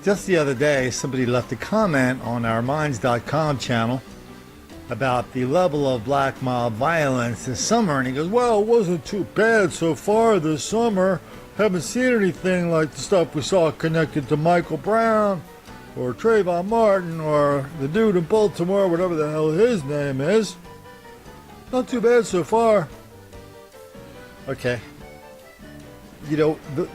Just the other day, somebody left a comment on our Minds.com channel about the level of black mob violence this summer, and he goes, well, it wasn't too bad so far this summer. Haven't seen anything like the stuff we saw connected to Michael Brown or Trayvon Martin or the dude in Baltimore, whatever the hell his name is. Not too bad so far. Okay. You know,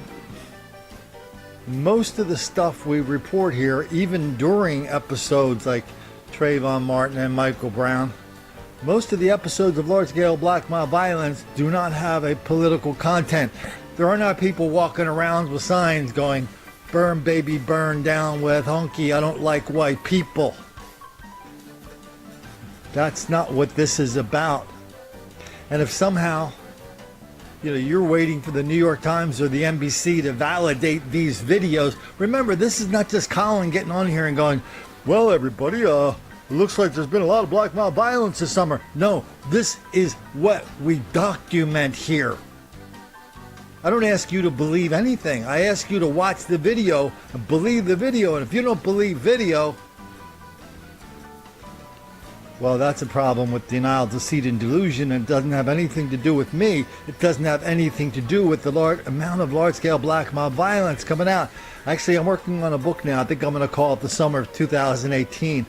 most of the stuff we report here, even during episodes like Trayvon Martin and Michael Brown, most of the episodes of large-scale black mob violence do not have a political content. There are not people walking around with signs going, burn baby burn down with honky, I don't like white people. That's not what this is about. And if somehow, you know, you're waiting for the New York Times or the NBC to validate these videos, remember, this is not just Colin getting on here and going, well, everybody, it looks like there's been a lot of black mob violence this summer. No, this is what we document here. I don't ask you to believe anything. I ask you to watch the video and believe the video. And if you don't believe video, well, that's a problem with denial, deceit, and delusion, and it doesn't have anything to do with me. It doesn't have anything to do with the amount of large-scale black mob violence coming out. Actually, I'm working on a book now. I think I'm going to call it The Summer of 2018.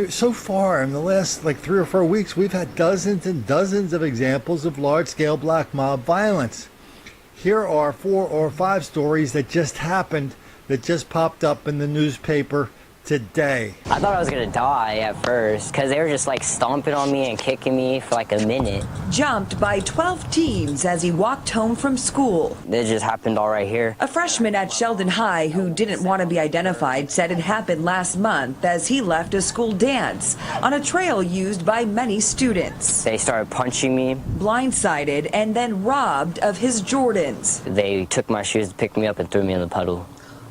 So far, in the last 3 or 4 weeks, we've had dozens and dozens of examples of large-scale black mob violence. Here are 4 or 5 stories that just happened, that just popped up in the newspaper today. I thought I was gonna die at first because they were just stomping on me and kicking me for a minute. Jumped by 12 teens as he walked home from school. It just happened all right here. A freshman at Sheldon High who didn't want to be identified said it happened last month as he left a school dance on a trail used by many students. They started punching me. Blindsided and then robbed of his Jordans. They took my shoes, picked me up, and threw me in the puddle,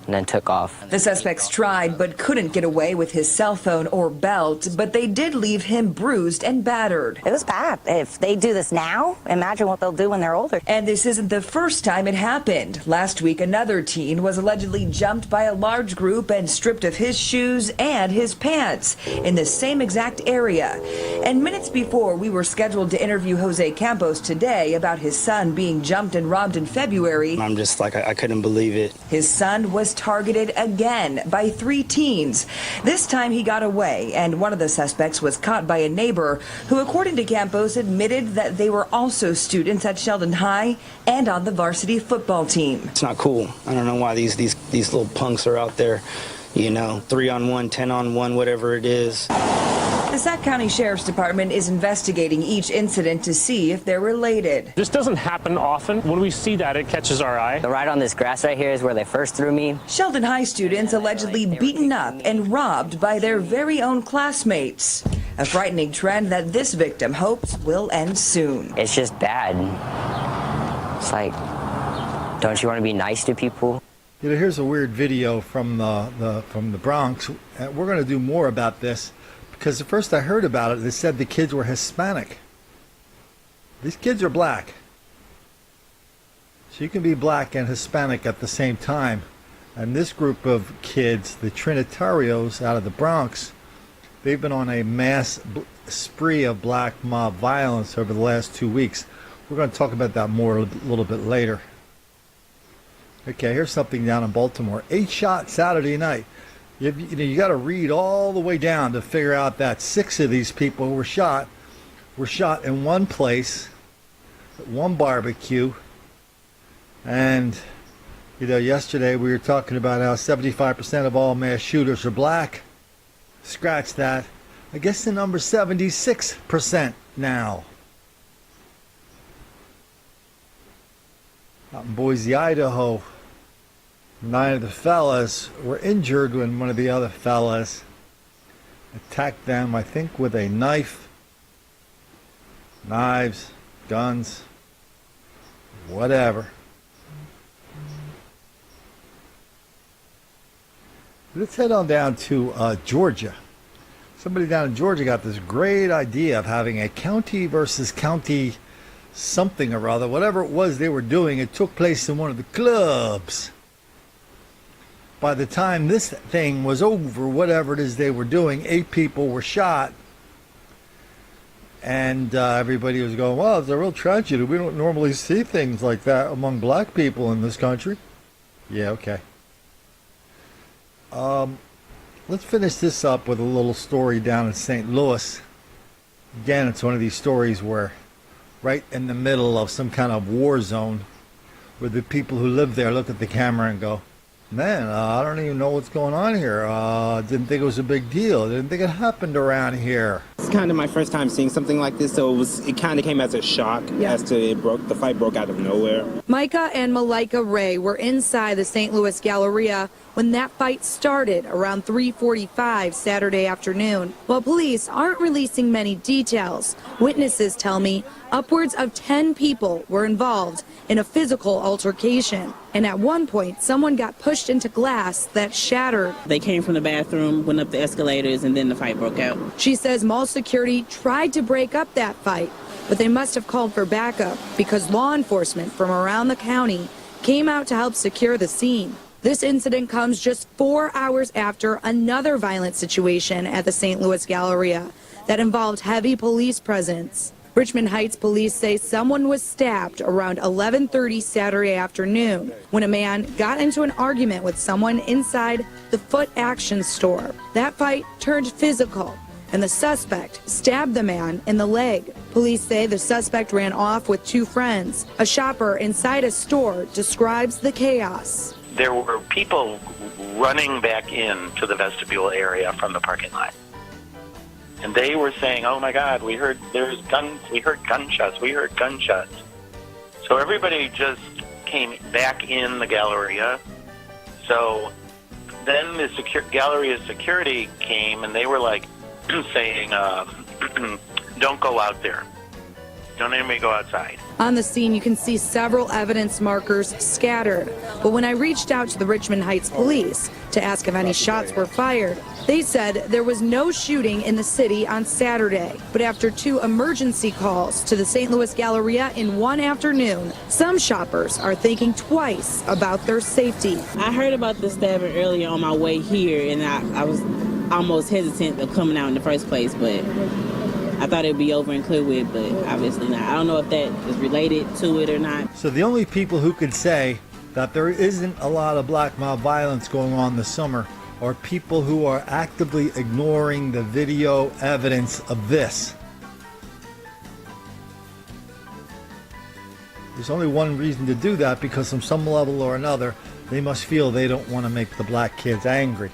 and then took off. The suspects tried but couldn't get away with his cell phone or belt, but they did leave him bruised and battered. It was bad. If they do this now, imagine what they'll do when they're older. And this isn't the first time it happened. Last week, another teen was allegedly jumped by a large group and stripped of his shoes and his pants in the same exact area. And minutes before we were scheduled to interview Jose Campos today about his son being jumped and robbed in February, I'm just I couldn't believe it. His son was targeted again by 3 teens. This time he got away, and one of the suspects was caught by a neighbor who, according to Campos, admitted that they were also students at Sheldon High and on the varsity football team. It's not cool. I don't know why these little punks are out there, 3-on-1, 10-on-1, whatever it is. The Sac County Sheriff's Department is investigating each incident to see if they're related. This doesn't happen often. When we see that, it catches our eye. Right on this grass right here is where they first threw me. Sheldon High students allegedly beaten up and robbed by their very own classmates. A frightening trend that this victim hopes will end soon. It's just bad. It's don't you want to be nice to people? Here's a weird video from the Bronx. We're going to do more about this. Because at first I heard about it, they said the kids were Hispanic. These kids are black. So you can be black and Hispanic at the same time. And this group of kids, the Trinitarios out of the Bronx, they've been on a mass spree of black mob violence over the last 2 weeks. We're going to talk about that more a little bit later. Okay, here's something down in Baltimore. 8 shot Saturday night. You got to read all the way down to figure out that 6 of these people who were shot in one place, at one barbecue. And yesterday we were talking about how 75% of all mass shooters are black. Scratch that. I guess the number's 76% now. Out in Boise, Idaho, 9 of the fellas were injured when one of the other fellas attacked them, I think, with a knife, knives, guns, whatever. Let's head on down to Georgia. Somebody down in Georgia got this great idea of having a county versus county something or other, whatever it was they were doing. It took place in one of the clubs. by the time this thing was over, whatever it is they were doing, 8 people were shot. And everybody was going, well, it's a real tragedy. We don't normally see things like that among black people in this country. Yeah, okay. Let's finish this up with a little story down in St. Louis. Again, it's one of these stories where right in the middle of some kind of war zone, where the people who live there look at the camera and go, man, I don't even know what's going on here. Didn't think it was a big deal. Didn't think it happened around here. It's kind of my first time seeing something like this, so it kind of came as a shock as to the fight broke out of nowhere. Micah and Malika Ray were inside the St. Louis Galleria when that fight started around 3:45 Saturday afternoon. While police aren't releasing many details, witnesses tell me upwards of 10 people were involved in a physical altercation. And at one point, someone got pushed into glass that shattered. They came from the bathroom, went up the escalators, and then the fight broke out. She says mall security tried to break up that fight, but they must have called for backup because law enforcement from around the county came out to help secure the scene. This incident comes just 4 hours after another violent situation at the St. Louis Galleria that involved heavy police presence. Richmond Heights police say someone was stabbed around 11:30 Saturday afternoon when a man got into an argument with someone inside the Foot Action store. That fight turned physical, and the suspect stabbed the man in the leg. Police say the suspect ran off with 2 friends. A shopper inside a store describes the chaos. There were people running back into the vestibule area from the parking lot. And they were saying, oh my God, we heard gunshots. So everybody just came back in the Galleria. So then the Galleria security came and they were like saying, don't go out there. Don't anybody go outside. On the scene, you can see several evidence markers scattered. But when I reached out to the Richmond Heights police to ask if any shots were fired, they said there was no shooting in the city on Saturday. But after 2 emergency calls to the St. Louis Galleria in one afternoon, some shoppers are thinking twice about their safety. I heard about the stabbing earlier on my way here, and I was almost hesitant of coming out in the first place, but I thought it'd be over and clear with, but obviously not. I don't know if that is related to it or not. So the only people who could say that there isn't a lot of black mob violence going on this summer are people who are actively ignoring the video evidence of this. There's only one reason to do that, because on some level or another, they must feel they don't want to make the black kids angry.